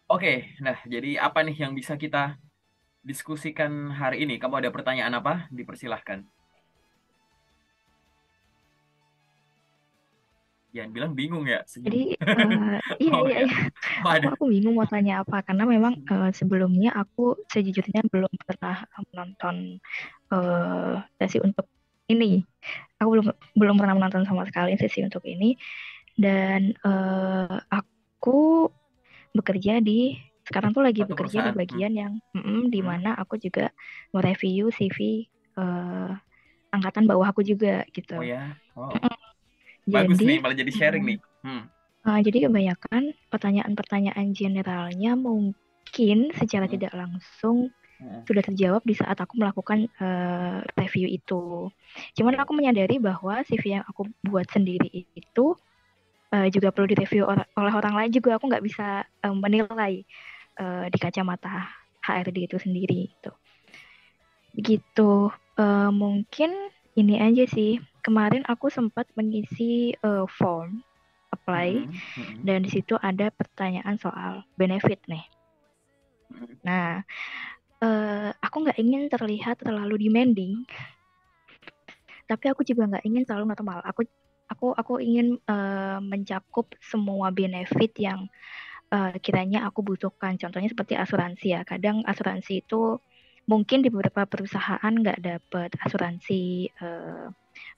Oke, nah jadi apa nih yang bisa kita diskusikan hari ini? Kamu ada pertanyaan apa? Dipersilahkan. Jangan bilang bingung ya, senyum. Jadi iya Oh iya ya, iya. oh, Aku ada. aku bingung mau tanya apa karena memang sebelumnya aku sejujurnya belum pernah menonton sesi untuk ini. Aku belum belum pernah menonton sama sekali sesi untuk ini dan aku bekerja di sekarang tuh lagi Satu bekerja di perusahaan. bagian yang di Hmm. mana aku juga mereview CV eh, angkatan bawah aku juga gitu. Oh ya, wow. Bagus nih, Jadi malah jadi sharing mm, nih. Hmm. jadi kebanyakan pertanyaan-pertanyaan generalnya mungkin secara Hmm. tidak langsung Hmm. sudah terjawab di saat aku melakukan review itu. Cuman Oke. aku menyadari bahwa CV yang aku buat sendiri itu juga perlu direview oleh orang lain juga. Aku nggak bisa menilai di kacamata HRD itu sendiri. Gitu. Begitu. Mungkin ini aja sih. Kemarin aku sempat mengisi form apply Hmm. Hmm. dan di situ ada pertanyaan soal benefit nih. Hmm. Nah, aku nggak ingin terlihat terlalu demanding, tapi aku juga nggak ingin terlalu normal. Aku ingin mencakup semua benefit yang kiranya aku butuhkan. Contohnya seperti asuransi ya. Kadang asuransi itu mungkin di beberapa perusahaan nggak dapat asuransi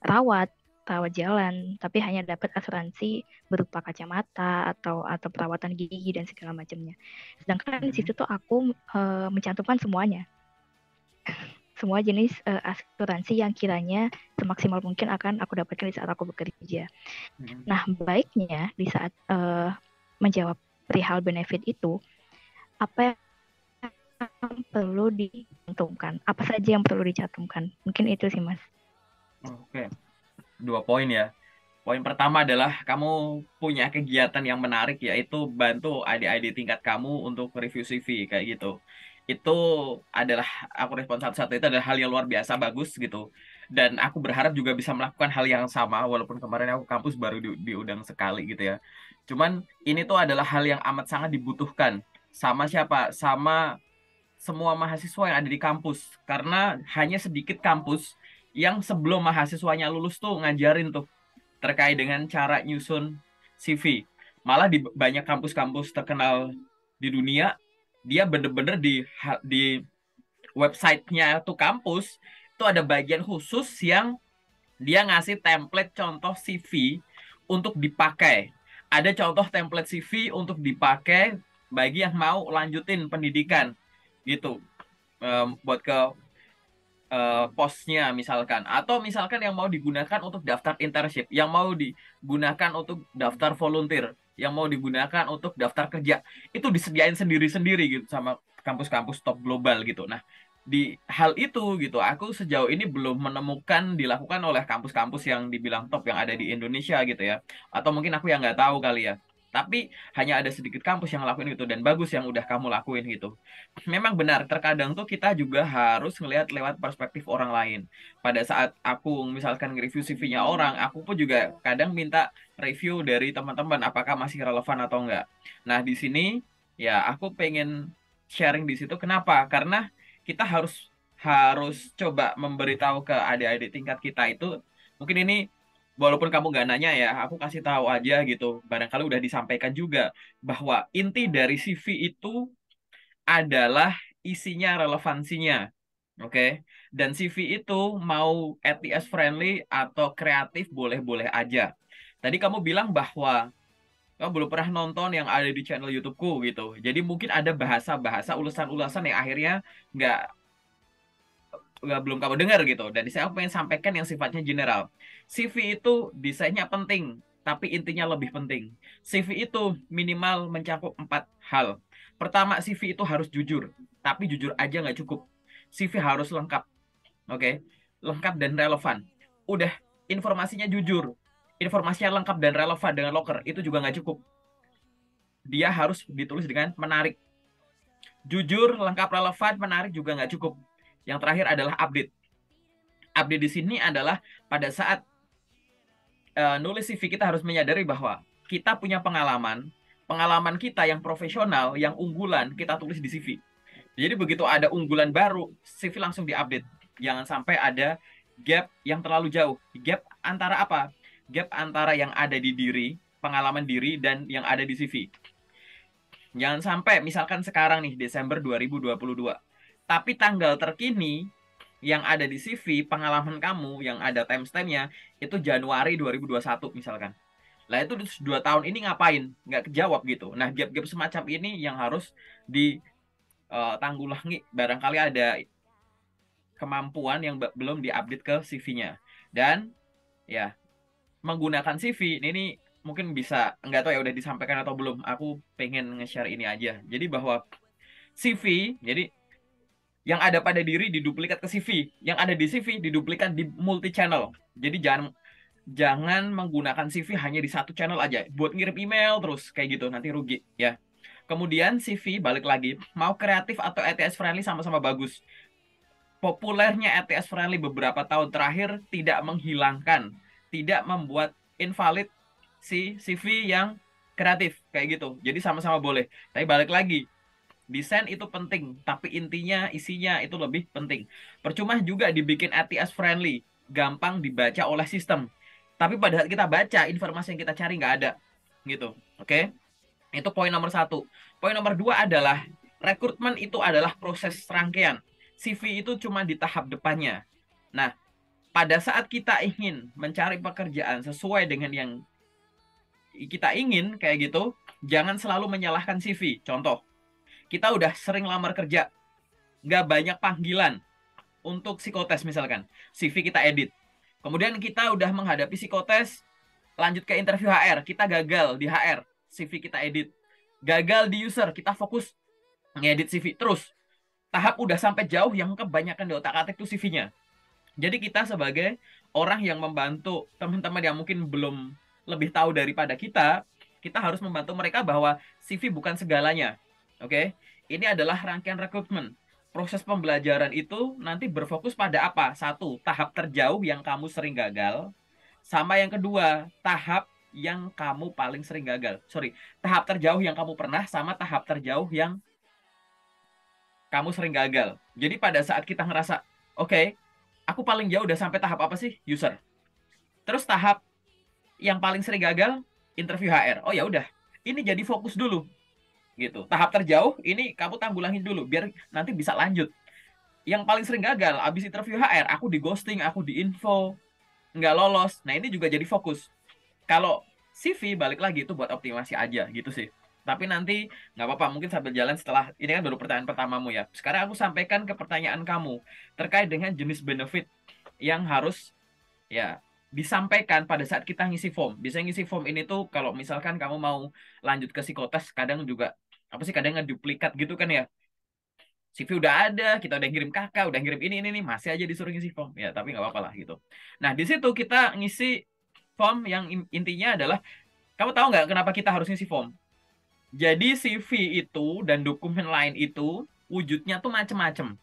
rawat rawat jalan, tapi hanya dapat asuransi berupa kacamata atau perawatan gigi dan segala macamnya. Sedangkan di Hmm. situ tuh aku mencantumkan semuanya, semua jenis asuransi yang kiranya semaksimal mungkin akan aku dapatkan di saat aku bekerja. Hmm. Nah, baiknya di saat menjawab perihal benefit itu, apa yang perlu dicantumkan? Apa saja yang perlu dicantumkan? Mungkin itu sih, Mas. Oke, 2 poin ya. Poin pertama adalah kamu punya kegiatan yang menarik, yaitu bantu adik-adik tingkat kamu untuk review CV kayak gitu. Itu adalah, aku respon satu-satu, itu adalah hal yang luar biasa bagus gitu. Dan aku berharap juga bisa melakukan hal yang sama, walaupun kemarin aku kampus baru diundang sekali gitu ya. Cuman ini tuh adalah hal yang amat sangat dibutuhkan. Sama siapa? Sama semua mahasiswa yang ada di kampus. Karena hanya sedikit kampus yang sebelum mahasiswanya lulus tuh ngajarin tuh terkait dengan cara nyusun CV. Malah di banyak kampus-kampus terkenal di dunia, dia bener-bener di websitenya tuh kampus, itu ada bagian khusus yang dia ngasih template contoh CV untuk dipakai. Ada contoh template CV untuk dipakai bagi yang mau lanjutin pendidikan gitu. Buat ke posnya misalkan, atau misalkan yang mau digunakan untuk daftar internship, yang mau digunakan untuk daftar volunteer, yang mau digunakan untuk daftar kerja, itu disediain sendiri-sendiri gitu sama kampus-kampus top global gitu. Nah, di hal itu gitu, aku sejauh ini belum menemukan dilakukan oleh kampus-kampus yang dibilang top yang ada di Indonesia gitu ya, atau mungkin aku yang nggak tahu kali ya. Tapi hanya ada sedikit kampus yang ngelakuin itu, dan bagus yang udah kamu lakuin gitu. Memang benar, terkadang tuh kita juga harus ngelihat lewat perspektif orang lain. Pada saat aku misalkan nge-review CV-nya orang, aku pun juga kadang minta review dari teman-teman apakah masih relevan atau enggak. Nah, di sini ya aku pengen sharing di situ. Kenapa? Karena kita harus harus coba memberitahu ke adik-adik tingkat kita itu, mungkin ini walaupun kamu nggak nanya ya, aku kasih tahu aja gitu. Barangkali udah disampaikan juga bahwa inti dari CV itu adalah isinya, relevansinya. Oke. Dan CV itu mau ATS friendly atau kreatif boleh-boleh aja. Tadi kamu bilang bahwa kamu belum pernah nonton yang ada di channel YouTubeku gitu. Jadi mungkin ada bahasa-bahasa, ulasan-ulasan yang akhirnya nggak belum kamu dengar gitu. Dan saya pengen sampaikan yang sifatnya general. CV itu desainnya penting, tapi intinya lebih penting. CV itu minimal mencakup 4 hal. Pertama, CV itu harus jujur, tapi jujur aja nggak cukup. CV harus lengkap, oke? Lengkap dan relevan. Udah, informasinya jujur, informasinya lengkap dan relevan dengan loker, itu juga nggak cukup. Dia harus ditulis dengan menarik. Jujur, lengkap, relevan, menarik juga nggak cukup. Yang terakhir adalah update. Update di sini adalah pada saat nulis CV kita harus menyadari bahwa kita punya pengalaman, pengalaman kita yang profesional, yang unggulan, kita tulis di CV. Jadi begitu ada unggulan baru, CV langsung diupdate. Jangan sampai ada gap yang terlalu jauh. Gap antara apa? Gap antara yang ada di diri, pengalaman diri, dan yang ada di CV. Jangan sampai, misalkan sekarang nih, Desember 2022. Tapi tanggal terkini yang ada di CV, pengalaman kamu, yang ada timestamp-nya, itu Januari 2021 misalkan. Lah itu 2 tahun ini ngapain? Nggak kejawab gitu. Nah, gap-gap semacam ini yang harus ditanggulangi. Barangkali ada kemampuan yang belum diupdate ke CV-nya. Dan ya, menggunakan CV, ini mungkin bisa, nggak tahu ya udah disampaikan atau belum. Aku pengen nge-share ini aja. Jadi bahwa CV, jadi yang ada pada diri diduplikat ke CV, yang ada di CV diduplikat di multi channel. Jadi jangan jangan menggunakan CV hanya di satu channel aja. Buat ngirim email terus kayak gitu nanti rugi ya. Kemudian CV balik lagi, mau kreatif atau ATS friendly sama-sama bagus. Populernya ATS friendly beberapa tahun terakhir tidak menghilangkan, tidak membuat invalid si CV yang kreatif kayak gitu. Jadi sama-sama boleh. Tapi balik lagi, desain itu penting, tapi intinya, isinya itu lebih penting. Percuma juga dibikin ATS friendly, gampang dibaca oleh sistem. Tapi pada saat kita baca, informasi yang kita cari nggak ada. Gitu. Oke? Itu poin nomor satu. Poin nomor dua adalah, rekrutmen itu adalah proses rangkaian. CV itu cuma di tahap depannya. Nah, pada saat kita ingin mencari pekerjaan sesuai dengan yang kita ingin, kayak gitu, jangan selalu menyalahkan CV. Contoh, kita udah sering lamar kerja, nggak banyak panggilan untuk psikotes misalkan. CV kita edit. Kemudian kita udah menghadapi psikotes, lanjut ke interview HR, kita gagal di HR, CV kita edit. Gagal di user, kita fokus ngedit CV. Terus, tahap udah sampai jauh yang kebanyakan di otak-atik itu CV-nya. Jadi kita sebagai orang yang membantu teman-teman yang mungkin belum lebih tahu daripada kita harus membantu mereka bahwa CV bukan segalanya. Oke? Ini adalah rangkaian rekrutmen. Proses pembelajaran itu nanti berfokus pada apa? Satu, tahap terjauh yang kamu sering gagal. Sama yang kedua, tahap yang kamu paling sering gagal. Sorry, tahap terjauh yang kamu pernah sama tahap terjauh yang kamu sering gagal. Jadi pada saat kita ngerasa, oke, aku paling jauh udah sampai tahap apa sih? User. Terus tahap yang paling sering gagal, interview HR. Oh ya udah, ini jadi fokus dulu gitu. Tahap terjauh ini kamu tanggulangin dulu biar nanti bisa lanjut. Yang paling sering gagal abis interview HR, aku di ghosting, aku di info, nggak lolos. Nah ini juga jadi fokus. Kalau CV balik lagi itu buat optimasi aja gitu sih. Tapi nanti nggak apa-apa, mungkin sambil jalan setelah ini kan baru pertanyaan pertamamu ya. Sekarang aku sampaikan ke pertanyaan kamu terkait dengan jenis benefit yang harus ya disampaikan pada saat kita ngisi form. Biasanya ngisi form ini tuh kalau misalkan kamu mau lanjut ke psikotes, kadang juga apa sih kadang ngeduplikat gitu kan ya. CV udah ada, kita udah ngirim kakak, udah ngirim ini nih, masih aja disuruh ngisi form. Ya, tapi nggak apa-apa lah gitu. Nah, di situ kita ngisi form yang intinya adalah, kamu tahu nggak kenapa kita harus ngisi form? Jadi CV itu dan dokumen lain itu wujudnya tuh macem-macem.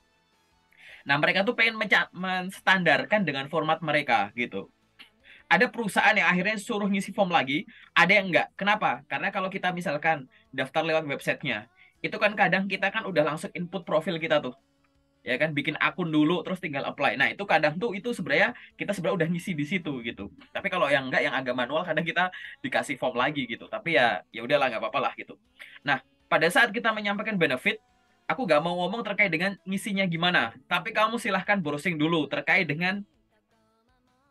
Nah, mereka tuh pengen menstandarkan dengan format mereka gitu. Ada perusahaan yang akhirnya suruh ngisi form lagi, ada yang enggak. Kenapa? Karena kalau kita misalkan daftar lewat websitenya, itu kan kadang kita kan udah langsung input profil kita tuh. Ya kan, bikin akun dulu terus tinggal apply. Nah, itu kadang tuh itu sebenarnya kita sebenarnya udah ngisi di situ gitu. Tapi kalau yang enggak, yang agak manual, kadang kita dikasih form lagi gitu. Tapi ya ya udahlah, nggak apa-apa lah gitu. Nah, pada saat kita menyampaikan benefit, aku nggak mau ngomong terkait dengan ngisinya gimana. Tapi kamu silahkan browsing dulu terkait dengan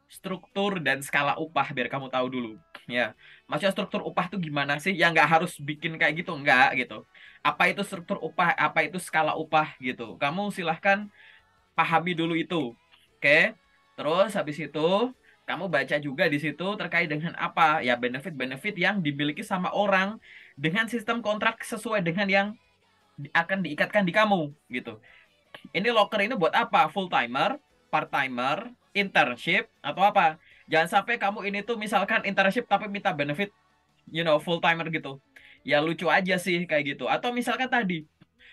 struktur dan skala upah biar kamu tahu dulu ya. Maksudnya struktur upah tuh gimana sih? Ya nggak harus bikin kayak gitu, nggak gitu. Apa itu struktur upah, apa itu skala upah gitu. Kamu silahkan pahami dulu itu. Oke. Terus habis itu kamu baca juga di situ terkait dengan apa? Ya benefit-benefit yang dimiliki sama orang dengan sistem kontrak sesuai dengan yang akan diikatkan di kamu gitu. Ini locker ini buat apa? Full timer, part timer, internship atau apa? Jangan sampai kamu ini tuh misalkan internship tapi minta benefit, full timer gitu. Ya lucu aja sih kayak gitu. Atau misalkan tadi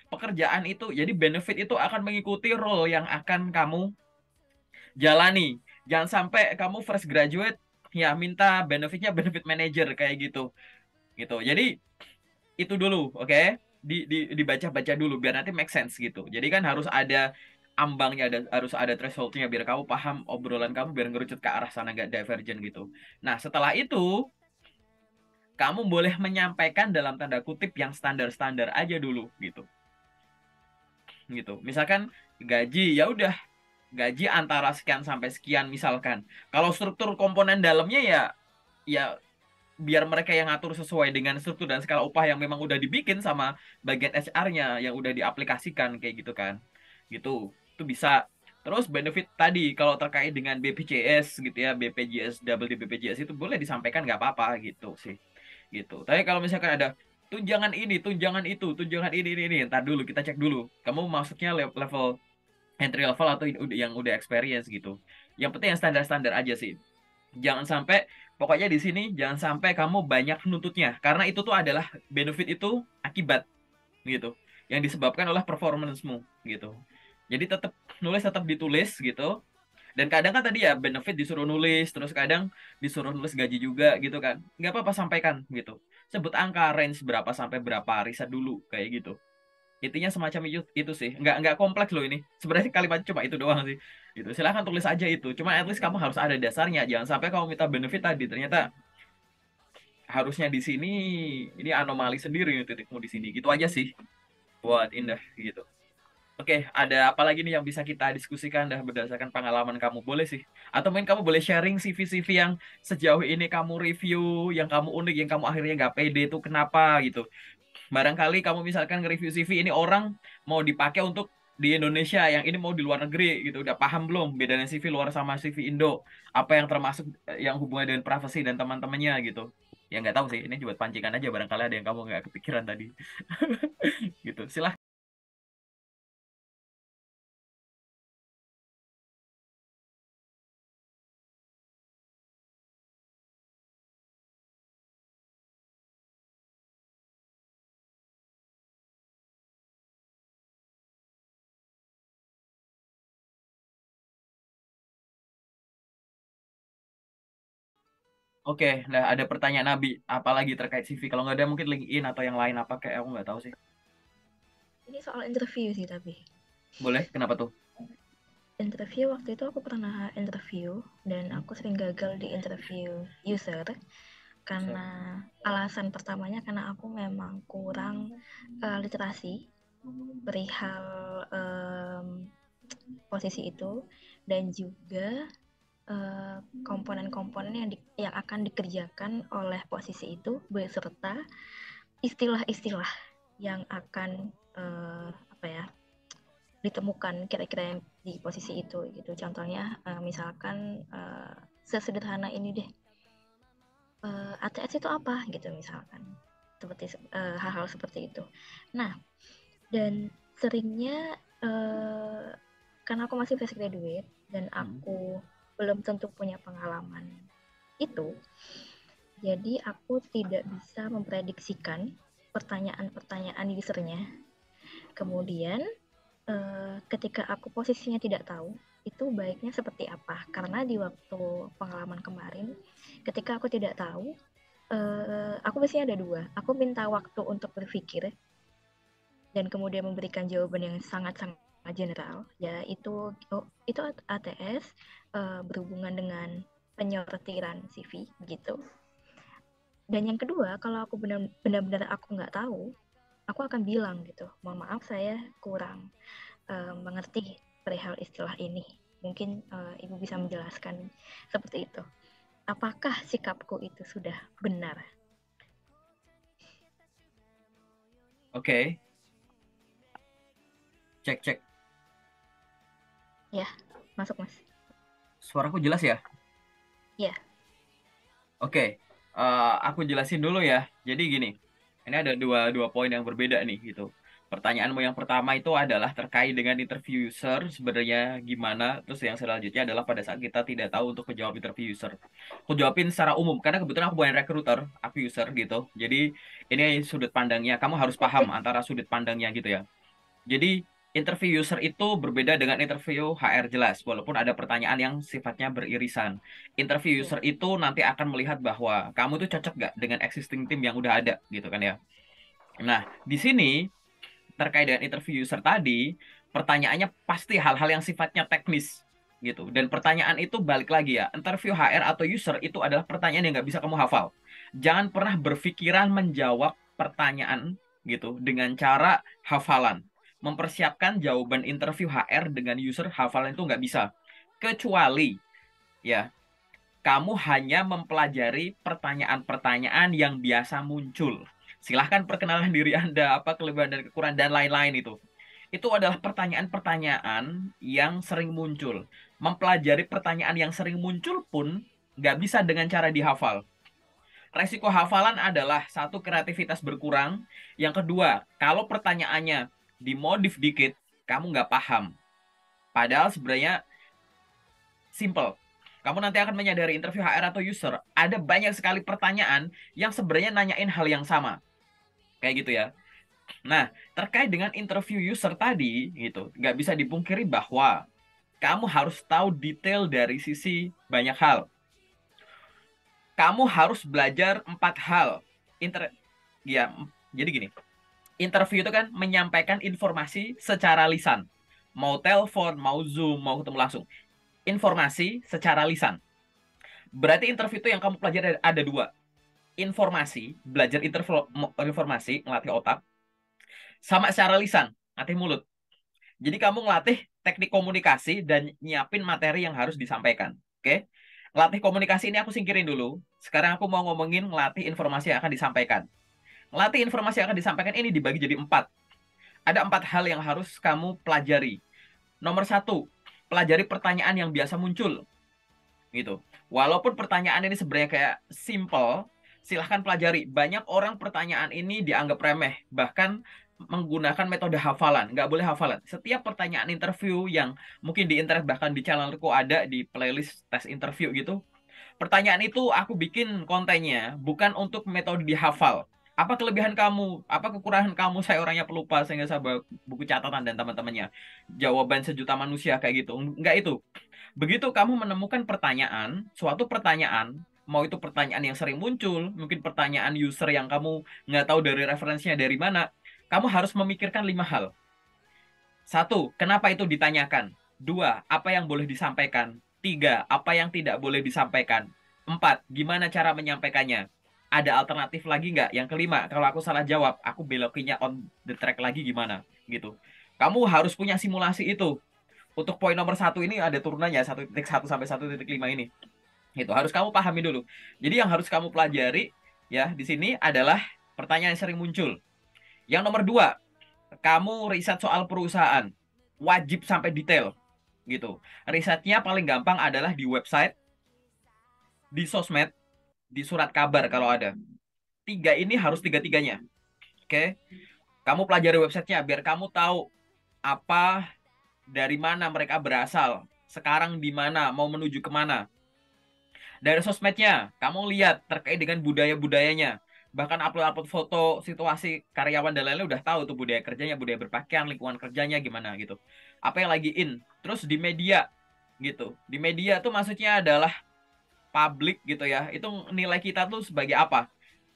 pekerjaan itu, jadi benefit itu akan mengikuti role yang akan kamu jalani. Jangan sampai kamu fresh graduate ya minta benefitnya benefit manager kayak gitu. Gitu. Jadi itu dulu, oke? Dibaca-baca dulu biar nanti make sense gitu. Jadi kan harus ada ambangnya, harus ada thresholdnya biar kamu paham obrolan kamu biar ngerucut ke arah sana nggak divergent gitu. Nah, setelah itu kamu boleh menyampaikan dalam tanda kutip yang standar-standar aja dulu gitu. Gitu. Misalkan gaji, ya udah gaji antara sekian sampai sekian misalkan. Kalau struktur komponen dalamnya ya biar mereka yang ngatur sesuai dengan struktur dan skala upah yang memang udah dibikin sama bagian HR-nya yang udah diaplikasikan kayak gitu kan. Gitu. Itu bisa. Terus benefit tadi kalau terkait dengan BPJS gitu ya, BPJS double di BPJS itu boleh disampaikan nggak apa-apa gitu sih. Gitu. Tapi kalau misalkan ada tunjangan ini, tunjangan itu, tunjangan ini, ntar dulu kita cek dulu. Kamu maksudnya level entry level atau yang udah experience gitu. Yang penting yang standar-standar aja sih. Jangan sampai pokoknya di sini jangan sampai kamu banyak nuntutnya karena itu tuh adalah benefit itu akibat gitu yang disebabkan oleh performancemu gitu. Jadi tetap nulis tetap ditulis gitu. Dan kadang kan tadi ya benefit disuruh nulis, terus kadang disuruh nulis gaji juga gitu kan. Nggak apa-apa sampaikan gitu. Sebut angka range berapa sampai berapa, riset dulu kayak gitu. Intinya semacam itu sih, nggak kompleks loh ini, sebenarnya kalimat cuma itu doang sih gitu. Silahkan tulis aja itu, cuma at least kamu harus ada dasarnya, jangan sampai kamu minta benefit tadi ternyata harusnya di sini, ini anomali sendiri nih titikmu di sini gitu aja sih buat Indah gitu. Oke, ada apa lagi nih yang bisa kita diskusikan dah berdasarkan pengalaman kamu, boleh sih, atau mungkin kamu boleh sharing CV-CV yang sejauh ini kamu review, yang kamu unik, yang kamu akhirnya nggak pede itu kenapa gitu. Barangkali kamu misalkan nge-review CV ini orang mau dipakai untuk di Indonesia, yang ini mau di luar negeri gitu. Udah paham belum bedanya CV luar sama CV Indo? Apa yang termasuk yang hubungan dengan privasi dan teman-temannya gitu. Ya nggak tahu sih, ini buat pancingan aja barangkali ada yang kamu nggak kepikiran tadi. Gitu. Silahkan. Oke, nah ada pertanyaan Nabi, apalagi terkait CV? Kalau nggak ada mungkin LinkedIn atau yang lain apa kayak aku nggak tahu sih. Ini soal interview sih tapi. Boleh? Kenapa tuh? Interview waktu itu aku pernah interview dan aku sering gagal di interview user karena alasan pertamanya karena aku memang kurang literasi perihal posisi itu dan juga komponen-komponen yang akan dikerjakan oleh posisi itu beserta istilah-istilah yang akan apa ya ditemukan kira-kira di posisi itu gitu. Contohnya misalkan sesederhana ini deh, ATS itu apa gitu misalkan, seperti hal-hal seperti itu. Nah, dan seringnya karena aku masih fresh graduate dan aku belum tentu punya pengalaman itu, jadi aku tidak bisa memprediksikan pertanyaan-pertanyaan usernya. Kemudian ketika aku posisinya tidak tahu itu baiknya seperti apa, karena di waktu pengalaman kemarin ketika aku tidak tahu aku biasanya ada dua, aku minta waktu untuk berpikir dan kemudian memberikan jawaban yang sangat-sangat general, ya itu ATS berhubungan dengan penyortiran CV gitu. Dan yang kedua, kalau aku benar-benar aku nggak tahu, aku akan bilang gitu, mohon maaf saya kurang mengerti perihal istilah ini. Mungkin Ibu bisa menjelaskan seperti itu. Apakah sikapku itu sudah benar? Oke, cek cek. Ya, masuk Mas. Suaraku jelas ya? Ya, Oke, aku jelasin dulu ya. Jadi gini, ini ada dua dua poin yang berbeda nih gitu. Pertanyaanmu yang pertama itu adalah terkait dengan interview user sebenarnya gimana. Terus yang selanjutnya adalah pada saat kita tidak tahu untuk menjawab interview user. Aku jawabin secara umum karena kebetulan aku bukan recruiter, aku user gitu. Jadi ini sudut pandangnya. Kamu harus paham antara sudut pandangnya gitu ya. Jadi interview user itu berbeda dengan interview HR jelas, walaupun ada pertanyaan yang sifatnya beririsan. Interview ya, user itu nanti akan melihat bahwa kamu tuh cocok gak dengan existing team yang udah ada, gitu kan ya. Nah, di sini terkait dengan interview user tadi, pertanyaannya pasti hal-hal yang sifatnya teknis gitu. Dan pertanyaan itu balik lagi ya, interview HR atau user itu adalah pertanyaan yang nggak bisa kamu hafal. Jangan pernah berpikiran menjawab pertanyaan gitu dengan cara hafalan. Mempersiapkan jawaban interview HR dengan user hafalan itu nggak bisa. Kecuali ya, kamu hanya mempelajari pertanyaan-pertanyaan yang biasa muncul. Silahkan perkenalan diri Anda, apa kelebihan dan kekurangan, dan lain-lain itu. Itu adalah pertanyaan-pertanyaan yang sering muncul. Mempelajari pertanyaan yang sering muncul pun nggak bisa dengan cara dihafal. Resiko hafalan adalah satu, kreativitas berkurang. Yang kedua, kalau pertanyaannya dimodif dikit, kamu nggak paham. Padahal sebenarnya simple. Kamu nanti akan menyadari interview HR atau user, ada banyak sekali pertanyaan yang sebenarnya nanyain hal yang sama. Kayak gitu ya. Nah, terkait dengan interview user tadi, gitu, nggak bisa dipungkiri bahwa kamu harus tahu detail dari sisi banyak hal. Kamu harus belajar 4 hal. Inter ya, jadi gini, interview itu kan menyampaikan informasi secara lisan. Mau telepon, mau Zoom, mau ketemu langsung. Informasi secara lisan. Berarti interview itu yang kamu pelajari ada 2. Informasi, belajar informasi, ngelatih otak, sama secara lisan, ngelatih mulut. Jadi kamu ngelatih teknik komunikasi dan nyiapin materi yang harus disampaikan. Oke? Ngelatih komunikasi ini aku singkirin dulu. Sekarang aku mau ngomongin ngelatih informasi yang akan disampaikan. Ngelatih informasi yang akan disampaikan ini dibagi jadi 4. Ada 4 hal yang harus kamu pelajari. Nomor 1, pelajari pertanyaan yang biasa muncul. Gitu. Walaupun pertanyaan ini sebenarnya kayak simple, silahkan pelajari. Banyak orang pertanyaan ini dianggap remeh, bahkan menggunakan metode hafalan. Nggak boleh hafalan. Setiap pertanyaan interview yang mungkin di internet, bahkan di channelku ada di playlist tes interview gitu, pertanyaan itu aku bikin kontennya bukan untuk metode dihafal. Apa kelebihan kamu? Apa kekurangan kamu? Saya orangnya pelupa sehingga saya bawa buku catatan dan teman-temannya. Jawaban sejuta manusia kayak gitu. Enggak itu. Begitu kamu menemukan pertanyaan, suatu pertanyaan, mau itu pertanyaan yang sering muncul, mungkin pertanyaan user yang kamu nggak tahu dari referensinya dari mana, kamu harus memikirkan 5 hal. 1, kenapa itu ditanyakan? 2, apa yang boleh disampaikan? 3, apa yang tidak boleh disampaikan? 4, gimana cara menyampaikannya? Ada alternatif lagi nggak? Yang kelima, kalau aku salah jawab, aku belokinya on the track lagi gimana? Gitu. Kamu harus punya simulasi itu. Untuk poin nomor 1 ini ada turunannya 1.1 sampai 1.5 ini. Itu harus kamu pahami dulu. Jadi yang harus kamu pelajari ya di sini adalah pertanyaan yang sering muncul. Yang nomor 2, kamu riset soal perusahaan. Wajib sampai detail gitu. Risetnya paling gampang adalah di website, di sosmed, di surat kabar kalau ada. 3 ini harus tiga-tiganya. Oke? Kamu pelajari websitenya biar kamu tahu apa, dari mana mereka berasal, sekarang di mana, mau menuju kemana. Dari sosmednya, kamu lihat terkait dengan budaya-budayanya. Bahkan upload-upload foto, situasi karyawan dan lain-lain udah tahu tuh budaya kerjanya, budaya berpakaian, lingkungan kerjanya gimana gitu. Apa yang lagi in. Terus di media gitu. Di media tuh maksudnya adalah publik gitu ya. Itu nilai kita tuh sebagai apa?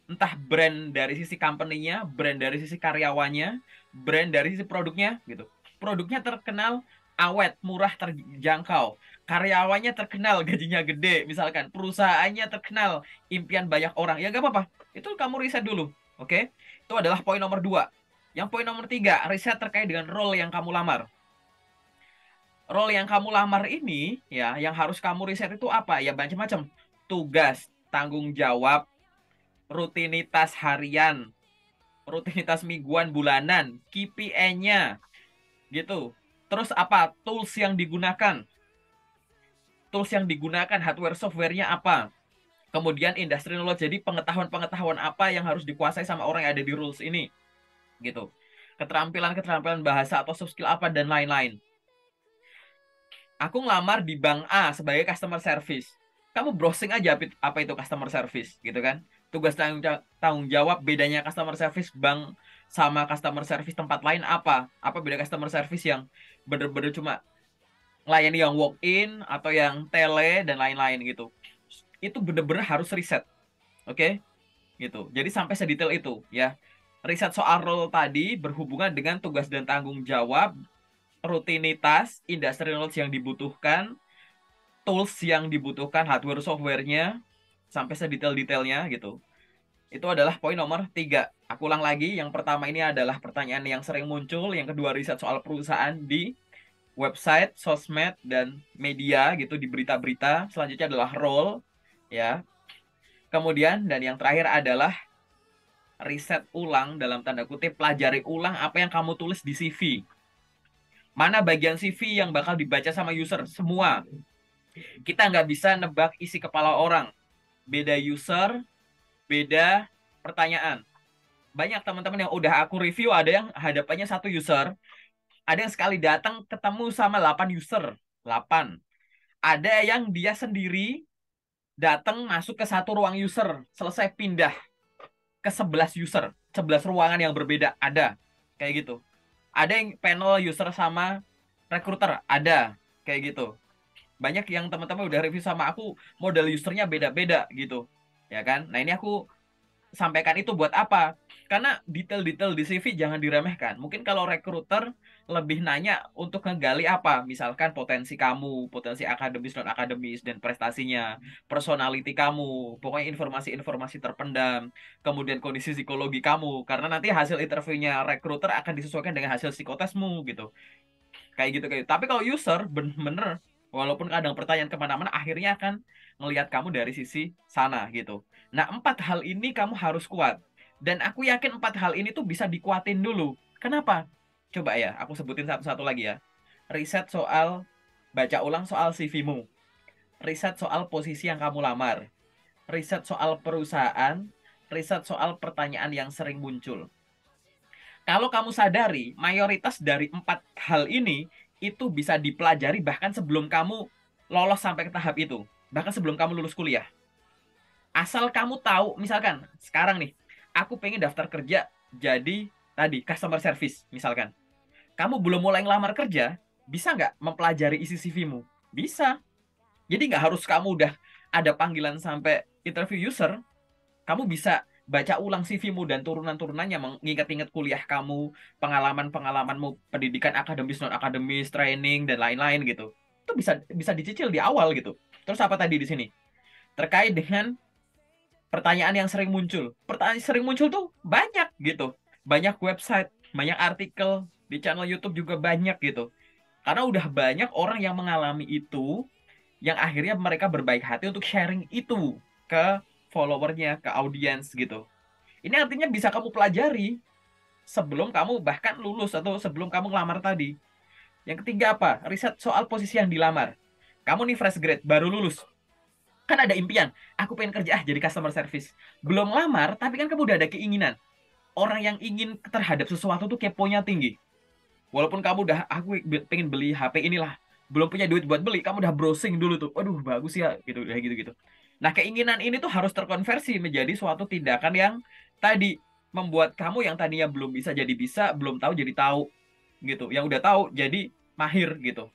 Entah brand dari sisi company-nya, brand dari sisi karyawannya, brand dari sisi produknya gitu. Produknya terkenal awet, murah, terjangkau. Karyawannya terkenal, gajinya gede, misalkan. Perusahaannya terkenal, impian banyak orang. Ya nggak apa-apa. Itu kamu riset dulu. Oke? Itu adalah poin nomor 2. Yang poin nomor 3, riset terkait dengan role yang kamu lamar. Role yang kamu lamar ini, ya, yang harus kamu riset itu apa? Ya macam-macam. Tugas, tanggung jawab, rutinitas harian, rutinitas mingguan, bulanan, KPI-nya, gitu. Terus apa? Tools yang digunakan. Tools yang digunakan, hardware, software-nya apa. Kemudian industri knowledge, jadi pengetahuan-pengetahuan apa yang harus dikuasai sama orang yang ada di rules ini. Gitu. Keterampilan-keterampilan bahasa atau soft skill apa, dan lain-lain. Aku ngelamar di Bank A sebagai customer service. Kamu browsing aja apa itu customer service, gitu kan? Tugas tanggung jawab, bedanya customer service bank sama customer service tempat lain apa? Apa beda customer service yang bener-bener cuma melayani yang walk in atau yang tele dan lain-lain gitu. Itu bener-bener harus riset. Oke? Gitu. Jadi sampai sedetail itu ya. Riset soal role tadi berhubungan dengan tugas dan tanggung jawab, rutinitas, industry knowledge yang dibutuhkan, tools yang dibutuhkan, hardware software-nya, sampai sedetail-detailnya gitu. Itu adalah poin nomor 3. Aku ulang lagi, yang pertama ini adalah pertanyaan yang sering muncul, yang kedua riset soal perusahaan di website, sosmed, dan media gitu, di berita-berita. Selanjutnya adalah role, ya. Kemudian, dan yang terakhir adalah riset ulang, dalam tanda kutip, pelajari ulang apa yang kamu tulis di CV. Mana bagian CV yang bakal dibaca sama user? Semua. Kita nggak bisa nebak isi kepala orang. Beda user, beda pertanyaan. Banyak teman-teman yang udah aku review, ada yang hadapannya satu user, ada yang sekali datang ketemu sama 8 user. 8. Ada yang dia sendiri datang masuk ke satu ruang user, selesai pindah ke 11 user, 11 ruangan yang berbeda, ada. Kayak gitu. Ada yang panel user sama recruiter, ada. Kayak gitu. Banyak yang teman-teman udah review sama aku, model usernya beda-beda gitu. Ya kan? Nah, ini aku sampaikan itu buat apa? Karena detail-detail di CV jangan diremehkan. Mungkin kalau recruiter lebih nanya untuk ngegali apa, misalkan potensi kamu, potensi akademis, non akademis, dan prestasinya, personality kamu, pokoknya informasi-informasi terpendam, kemudian kondisi psikologi kamu, karena nanti hasil interviewnya recruiter akan disesuaikan dengan hasil psikotesmu gitu. Kayak gitu kayak gitu. Tapi kalau user bener-bener, walaupun kadang pertanyaan kemana-mana, akhirnya akan melihat kamu dari sisi sana gitu. Nah, 4 hal ini kamu harus kuat. Dan aku yakin 4 hal ini tuh bisa dikuatin dulu. Kenapa? Coba ya, aku sebutin satu-satu lagi ya. Riset soal, baca ulang soal CV-mu. Riset soal posisi yang kamu lamar. Riset soal perusahaan. Riset soal pertanyaan yang sering muncul. Kalau kamu sadari, mayoritas dari 4 hal ini itu bisa dipelajari bahkan sebelum kamu lolos sampai ke tahap itu. Bahkan sebelum kamu lulus kuliah. Asal kamu tahu, misalkan sekarang nih, aku pengen daftar kerja jadi tadi customer service, misalkan. Kamu belum mulai ngelamar kerja, bisa nggak mempelajari isi CV-mu? Bisa. Jadi nggak harus kamu udah ada panggilan sampai interview user, kamu bisa baca ulang CV-mu dan turunan-turunannya, mengingat-ingat kuliah kamu, pengalaman-pengalamanmu, pendidikan akademis, non akademis, training dan lain-lain gitu. Itu bisa bisa dicicil di awal gitu. Terus apa tadi di sini? Terkait dengan pertanyaan yang sering muncul. Pertanyaan yang sering muncul tuh banyak gitu. Banyak website, banyak artikel, di channel YouTube juga banyak gitu. Karena udah banyak orang yang mengalami itu, yang akhirnya mereka berbaik hati untuk sharing itu ke followernya, ke audiens gitu. Ini artinya bisa kamu pelajari sebelum kamu bahkan lulus atau sebelum kamu ngelamar tadi. Yang ketiga apa? Riset soal posisi yang dilamar. Kamu nih fresh grade, baru lulus. Kan ada impian, aku pengen kerja jadi customer service. Belum lamar, tapi kan kamu udah ada keinginan. Orang yang ingin terhadap sesuatu tuh keponya tinggi. Walaupun kamu udah, aku pengen beli HP inilah. Belum punya duit buat beli, kamu udah browsing dulu tuh. Waduh, bagus ya, gitu, ya gitu-gitu. Nah, keinginan ini tuh harus terkonversi menjadi suatu tindakan yang tadi membuat kamu yang tadinya belum bisa jadi bisa, belum tahu jadi tahu, gitu. Yang udah tahu jadi mahir, gitu.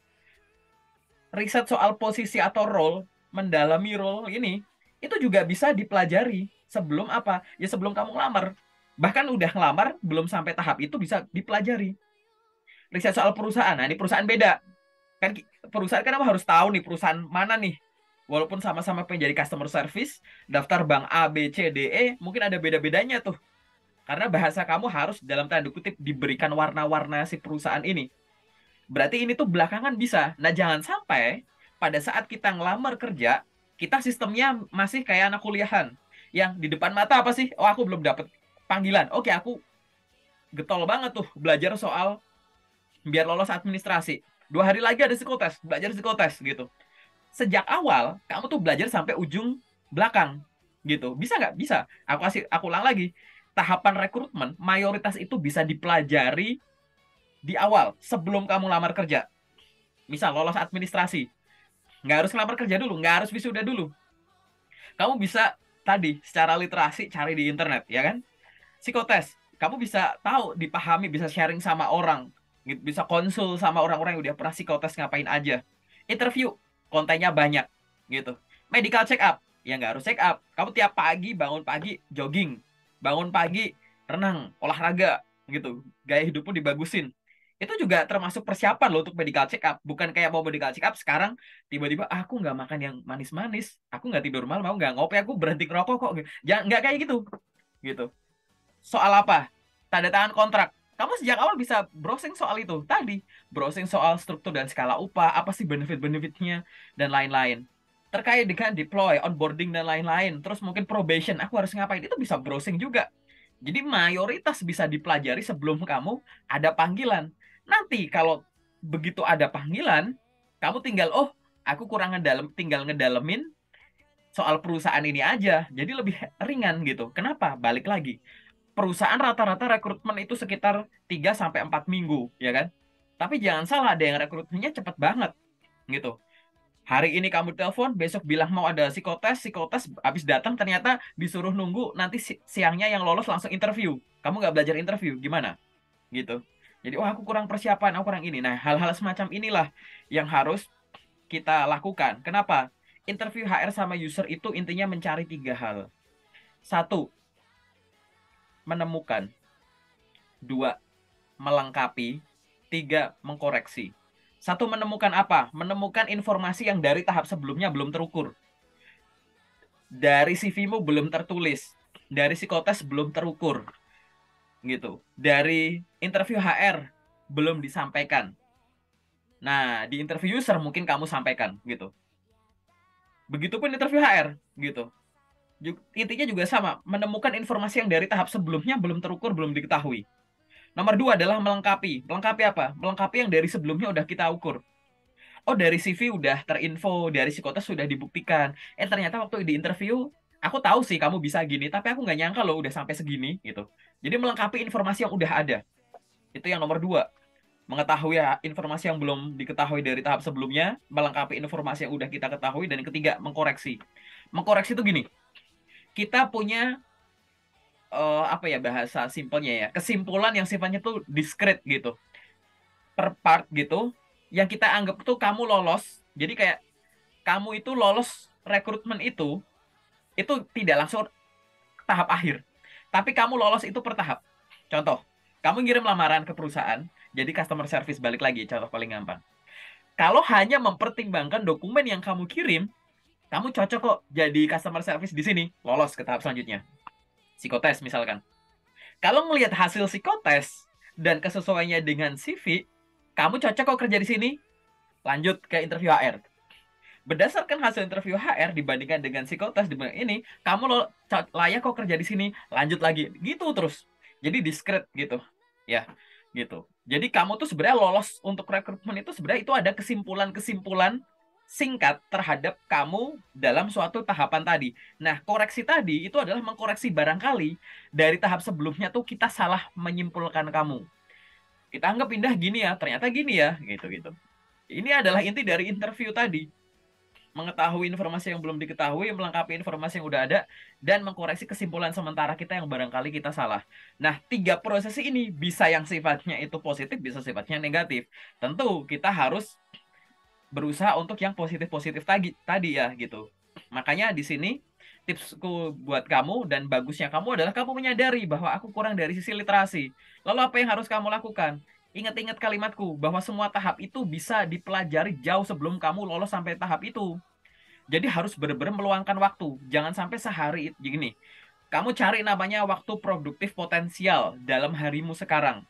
Riset soal posisi atau role, mendalami role ini, itu juga bisa dipelajari sebelum apa? Ya sebelum kamu ngelamar. Bahkan udah ngelamar, belum sampai tahap itu bisa dipelajari. Riset soal perusahaan, nah ini perusahaan beda. Kan perusahaan kan kamu harus tahu nih perusahaan mana nih. Walaupun sama-sama pengen jadi customer service, daftar bank A, B, C, D, E, mungkin ada beda-bedanya tuh. Karena bahasa kamu harus dalam tanda kutip diberikan warna-warna si perusahaan ini. Berarti ini tuh belakangan bisa. Nah, jangan sampai pada saat kita ngelamar kerja, kita sistemnya masih kayak anak kuliahan. Yang di depan mata apa sih? Oh, aku belum dapet panggilan. Oke, aku getol banget tuh belajar soal biar lolos administrasi. 2 hari lagi ada psikotes, belajar psikotes gitu. Sejak awal, kamu tuh belajar sampai ujung belakang gitu. Bisa nggak? Bisa. Aku ulang lagi. Tahapan rekrutmen, mayoritas itu bisa dipelajari di awal, sebelum kamu lamar kerja. Misal lolos administrasi, nggak harus ngelamar kerja dulu, nggak harus wisuda dulu. Kamu bisa tadi secara literasi cari di internet, ya kan? Psikotes, kamu bisa tahu, dipahami, bisa sharing sama orang, gitu, bisa konsul sama orang-orang yang udah pernah psikotes ngapain aja. Interview, kontennya banyak, gitu. Medical check up, ya nggak harus check up. Kamu tiap pagi bangun pagi jogging, bangun pagi renang, olahraga gitu, gaya hidupmu dibagusin. Itu juga termasuk persiapan loh untuk medical check up. Bukan kayak mau medical check up sekarang tiba-tiba aku nggak makan yang manis-manis, aku nggak tidur malam, mau nggak ngopi, aku berhenti ngerokok kok. Jangan nggak kayak gitu, gitu. Soal apa? Tanda tangan kontrak. Kamu sejak awal bisa browsing soal itu tadi, browsing soal struktur dan skala upah, apa sih benefit-benefitnya dan lain-lain. Terkait dengan deploy, onboarding dan lain-lain. Terus mungkin probation, aku harus ngapain? Itu bisa browsing juga. Jadi mayoritas bisa dipelajari sebelum kamu ada panggilan. Nanti kalau begitu ada panggilan, kamu tinggal, oh, aku kurang tinggal ngedalemin soal perusahaan ini aja. Jadi lebih ringan gitu. Kenapa? Balik lagi. Perusahaan rata-rata rekrutmen itu sekitar 3 sampai 4 minggu, ya kan? Tapi jangan salah, ada yang rekrutmennya cepat banget gitu. Hari ini kamu telepon, besok bilang mau ada psikotes habis datang ternyata disuruh nunggu nanti siangnya yang lolos langsung interview. Kamu nggak belajar interview, gimana? Gitu. Jadi, oh aku kurang persiapan, aku kurang ini. Nah, hal-hal semacam inilah yang harus kita lakukan. Kenapa? Interview HR sama user itu intinya mencari 3 hal. Satu, menemukan. Dua, melengkapi. Tiga, mengkoreksi. Satu, menemukan apa? Menemukan informasi yang dari tahap sebelumnya belum terukur. Dari CV-mu belum tertulis. Dari psikotes belum terukur. Gitu. Dari interview HR belum disampaikan. Nah, di interview user mungkin kamu sampaikan gitu. Begitupun interview HR gitu. Intinya juga sama, menemukan informasi yang dari tahap sebelumnya belum terukur, belum diketahui. Nomor dua adalah melengkapi. Melengkapi apa? Melengkapi yang dari sebelumnya udah kita ukur. Oh, dari CV udah terinfo, dari psikotes sudah dibuktikan. Ternyata waktu di interview, aku tahu sih kamu bisa gini, tapi aku nggak nyangka loh udah sampai segini gitu. Jadi melengkapi informasi yang udah ada. Itu yang nomor dua. Mengetahui ya, informasi yang belum diketahui dari tahap sebelumnya, melengkapi informasi yang udah kita ketahui, dan yang ketiga, mengkoreksi. Mengkoreksi itu gini, kita punya apa ya bahasa simpelnya ya, kesimpulan yang sifatnya tuh discrete gitu, per part gitu, yang kita anggap tuh kamu lolos. Jadi kayak kamu itu lolos rekrutmen itu tidak langsung tahap akhir, tapi kamu lolos itu per tahap. Contoh, kamu ngirim lamaran ke perusahaan, jadi customer service, balik lagi, contoh paling gampang. Kalau hanya mempertimbangkan dokumen yang kamu kirim, kamu cocok kok jadi customer service di sini, lolos ke tahap selanjutnya. Psikotes misalkan. Kalau ngelihat hasil psikotes dan kesesuaiannya dengan CV, kamu cocok kok kerja di sini, lanjut ke interview HR. Berdasarkan hasil interview HR dibandingkan dengan psikotes dibanding ini, kamu layak kok kerja di sini, lanjut lagi. Gitu terus. Jadi discrete gitu. Ya, gitu. Jadi kamu tuh sebenarnya lolos untuk rekrutmen itu sebenarnya itu ada kesimpulan-kesimpulan singkat terhadap kamu dalam suatu tahapan tadi. Nah, koreksi tadi itu adalah mengkoreksi barangkali dari tahap sebelumnya tuh kita salah menyimpulkan kamu. Kita anggap pindah gini ya, ternyata gini ya, gitu-gitu. Ini adalah inti dari interview tadi. Mengetahui informasi yang belum diketahui, melengkapi informasi yang udah ada, dan mengkoreksi kesimpulan sementara kita yang barangkali kita salah. Nah, 3 proses ini bisa yang sifatnya itu positif, bisa sifatnya negatif. Tentu kita harus berusaha untuk yang positif-positif tadi ya gitu. Makanya di sini tipsku buat kamu dan bagusnya kamu adalah kamu menyadari bahwa aku kurang dari sisi literasi. Lalu apa yang harus kamu lakukan? Ingat-ingat kalimatku bahwa semua tahap itu bisa dipelajari jauh sebelum kamu lolos sampai tahap itu. Jadi harus benar-benar meluangkan waktu. Jangan sampai sehari gini. Kamu cari namanya waktu produktif potensial dalam harimu sekarang.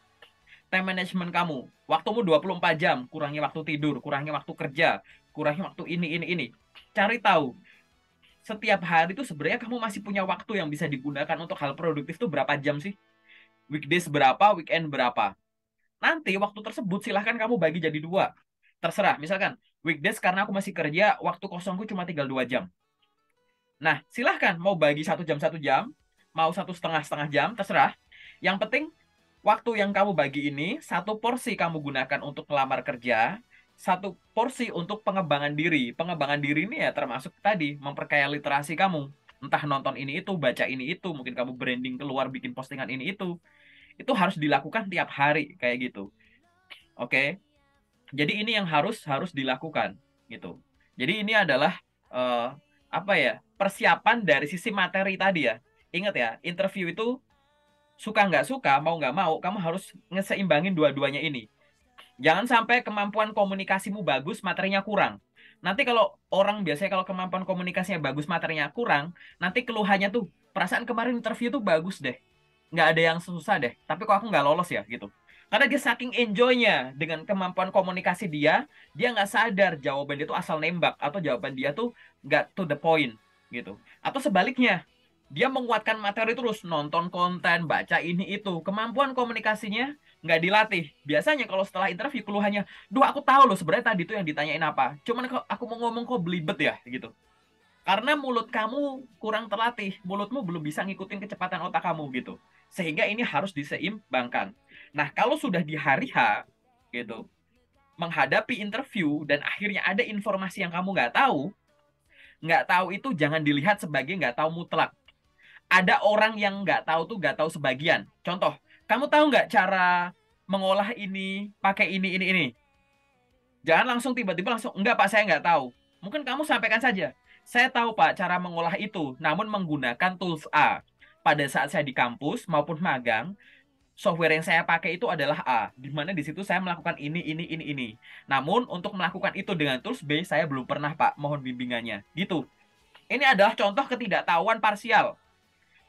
Time management kamu. Waktumu 24 jam, kurangi waktu tidur, kurangi waktu kerja, kurangi waktu ini. Cari tahu, setiap hari itu sebenarnya kamu masih punya waktu yang bisa digunakan untuk hal produktif itu berapa jam sih? Weekdays berapa, weekend berapa? Nanti waktu tersebut silahkan kamu bagi jadi 2. Terserah, misalkan weekdays karena aku masih kerja, waktu kosongku cuma tinggal 2 jam. Nah, silahkan mau bagi 1 jam, mau 1,5 jam, terserah. Yang penting waktu yang kamu bagi ini, 1 porsi kamu gunakan untuk melamar kerja, 1 porsi untuk pengembangan diri. Pengembangan diri ini ya termasuk tadi, memperkaya literasi kamu. Entah nonton ini itu, baca ini itu, mungkin kamu branding keluar, bikin postingan ini itu. Itu harus dilakukan tiap hari, kayak gitu. Oke? Jadi ini yang harus harus dilakukan, gitu. Jadi ini adalah apa ya, persiapan dari sisi materi tadi ya. Ingat ya, interview itu suka nggak suka, mau nggak mau, kamu harus ngeseimbangin dua-duanya ini. Jangan sampai kemampuan komunikasimu bagus, materinya kurang. Nanti kalau orang biasanya kalau kemampuan komunikasinya bagus, materinya kurang, nanti keluhannya tuh, perasaan kemarin interview tuh bagus deh. Nggak ada yang susah deh. Tapi kok aku nggak lolos ya gitu. Karena dia saking enjoynya dengan kemampuan komunikasi dia nggak sadar jawaban dia tuh asal nembak atau jawaban dia tuh nggak to the point gitu. Atau sebaliknya, dia menguatkan materi terus, nonton konten, baca ini itu, kemampuan komunikasinya nggak dilatih. Biasanya kalau setelah interview keluhannya, duh aku tahu loh sebenarnya tadi tuh yang ditanyain apa. Cuman kok aku mau ngomong kok belibet ya gitu. Karena mulut kamu kurang terlatih, mulutmu belum bisa ngikutin kecepatan otak kamu gitu. Sehingga ini harus diseimbangkan. Nah, kalau sudah di hari H gitu, menghadapi interview dan akhirnya ada informasi yang kamu nggak tahu itu jangan dilihat sebagai nggak tahu mutlak. Ada orang yang nggak tahu tuh nggak tahu sebagian. Contoh, kamu tahu nggak cara mengolah ini pakai ini. Jangan langsung tiba-tiba langsung, enggak Pak, saya nggak tahu. Mungkin kamu sampaikan saja, saya tahu Pak cara mengolah itu, namun menggunakan tools A. Pada saat saya di kampus maupun magang, software yang saya pakai itu adalah A, di mana di situ saya melakukan ini. Namun untuk melakukan itu dengan tools B, saya belum pernah Pak, mohon bimbingannya. Gitu. Ini adalah contoh ketidaktahuan parsial.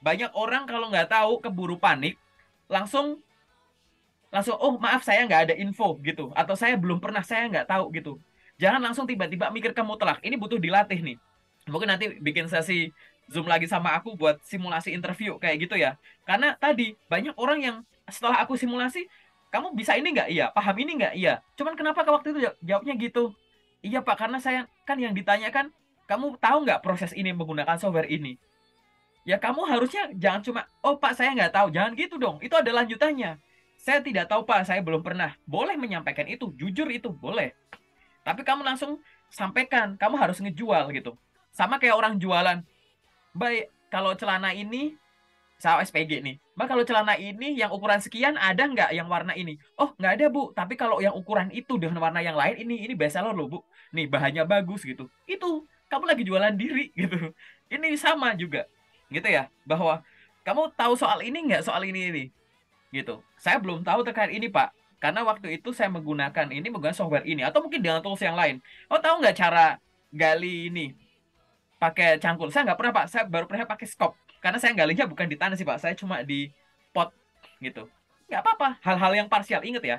Banyak orang kalau nggak tahu keburu panik, langsung langsung oh maaf saya nggak ada info gitu atau saya belum pernah saya nggak tahu gitu. Jangan langsung tiba-tiba mikir ke mutlak, ini butuh dilatih nih. Mungkin nanti bikin sesi Zoom lagi sama aku buat simulasi interview kayak gitu ya, karena tadi banyak orang yang setelah aku simulasi, kamu bisa ini nggak, iya paham ini nggak, iya cuman kenapa ke waktu itu jawabnya gitu, iya Pak karena saya kan yang ditanyakan, kamu tahu nggak proses ini menggunakan software ini. Ya kamu harusnya jangan cuma, oh Pak saya nggak tahu. Jangan gitu dong. Itu ada lanjutannya. Saya tidak tahu Pak, saya belum pernah. Boleh menyampaikan itu, jujur itu, boleh. Tapi kamu langsung sampaikan, kamu harus ngejual gitu. Sama kayak orang jualan. Baik, kalau celana ini, saya SPG nih. Mbak kalau celana ini yang ukuran sekian ada nggak yang warna ini? Oh nggak ada Bu, tapi kalau yang ukuran itu dengan warna yang lain ini bestseller loh Bu. Nih bahannya bagus gitu. Itu kamu lagi jualan diri gitu. Ini sama juga gitu ya, bahwa kamu tahu soal ini nggak, soal ini gitu. Saya belum tahu terkait ini Pak, karena waktu itu saya menggunakan software ini atau mungkin dengan tools yang lain. Oh tahu nggak cara gali ini pakai cangkul? Saya nggak pernah Pak, saya baru pernah pakai scope. Karena saya galinya bukan di tanah sih Pak, saya cuma di pot gitu. Nggak apa-apa, hal-hal yang parsial. Ingat ya,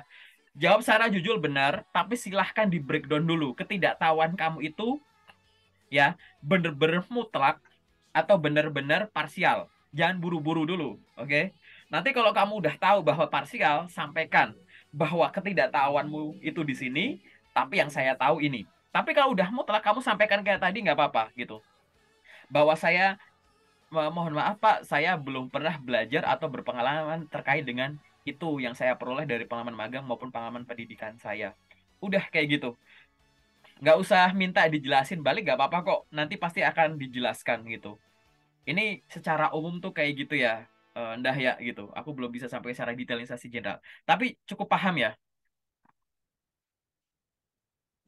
jawab secara jujur benar, tapi silahkan di breakdown dulu. Ketidaktahuan kamu itu ya bener-bener mutlak atau bener-bener parsial. Jangan buru-buru dulu, oke? Nanti kalau kamu udah tahu bahwa parsial, sampaikan bahwa ketidaktahuanmu itu di sini, tapi yang saya tahu ini. Tapi kalau udah mutlak, kamu sampaikan kayak tadi nggak apa-apa gitu. Bahwa saya mohon maaf Pak, saya belum pernah belajar atau berpengalaman terkait dengan itu yang saya peroleh dari pengalaman magang maupun pengalaman pendidikan saya. Udah kayak gitu. Nggak usah minta dijelasin balik, nggak apa-apa kok. Nanti pasti akan dijelaskan gitu. Ini secara umum tuh kayak gitu ya, Ndah ya gitu. Aku belum bisa sampai secara detailisasi general. Tapi cukup paham ya?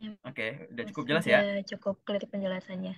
Ya, Oke, udah Mas, cukup jelas ya? udah cukup clear penjelasannya.